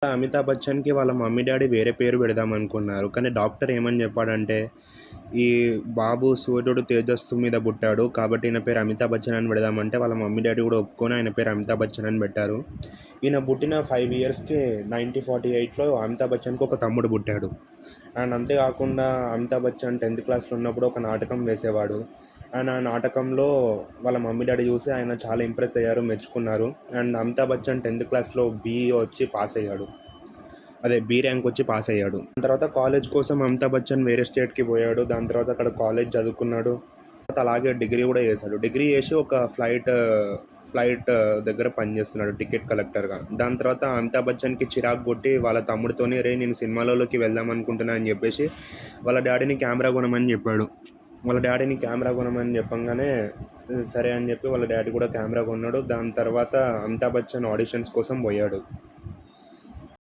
అమితాబ్ బచ్చన్‌కి వాళ్ళ mummy, daddy వేరే పేరు పెడదామనుకున్నారు. కానీ డాక్టర్ ఏమని చెప్పాడంటే, "ఈ బాబు సూర్యుడు తేజస్సు మీద పుట్టాడు. కాబట్టి ఈయన పేరు అమితాబ్ బచ్చన్ అని పెడదామంటే" వాళ్ళ మమ్మీ, డ్యాడీ కూడా ఒప్పుకొని ఆయన పేరు అమితాబ్ బచ్చన్ అని పెట్టారు. ఈయన పుట్టిన 5 ఇయర్స్‌కే 1948లో అమితాబ్ బచ్చన్‌కి ఒక తమ్ముడు పుట్టాడు. అండ్ అంతేకాకుండా అమితాబ్ బచ్చన్ 10థ్ క్లాస్‌లో ఉన్నప్పుడు ఒక నాటకం వేసేవాడు. అండ్ ఆ నాటకంలో వాళ్ళ మమ్మీ, డ్యాడీ చూసి ఆయన చాలా ఇంప్రెస్ అయ్యారు, మెచ్చుకున్నారు. అండ్ అమితాబ్ బచ్చన్ 10థ్ క్లాస్‌లో బీ వచ్చి పాస్ అయ్యాడు. అదే బీ ర్యాంక్ వచ్చి పాస్ అయ్యాడు. దాని తర్వాత కాలేజ్ కోసం అమితాబ్ బచ్చన్ వేరే స్టేట్‌కి పోయాడు. దాని తర్వాత అక్కడ కాలేజ్ చదువుకున్నాడు. తర్వాత అలాగే డిగ్రీ కూడా చేశాడు. డిగ్రీ చేసి ఒక ఫ్లైట్ దగ్గర పనిచేస్తున్నాడు టికెట్ కలెక్టర్‌గా. దాని తర్వాత అమితాబ్ బచ్చన్‌కి చిరాకు కొట్టి వాళ్ళ తమ్ముడితోని "రేయ్! నేను సినిమాలలోకి వెళ్దాం అనుకుంటున్నా" అని చెప్పేసి వాళ్ళ డ్యాడీని కెమెరా కొనమని చెప్పాడు. వాళ్ళ డ్యాడీని కెమెరా కొనమని చెప్పంగానే సరే అని చెప్పి వాళ్ళ డ్యాడీ కూడా కెమెరా కొన్నాడు. దాని తర్వాత అమితాబ్ బచ్చన్ ఆడిషన్స్ కోసం పోయాడు.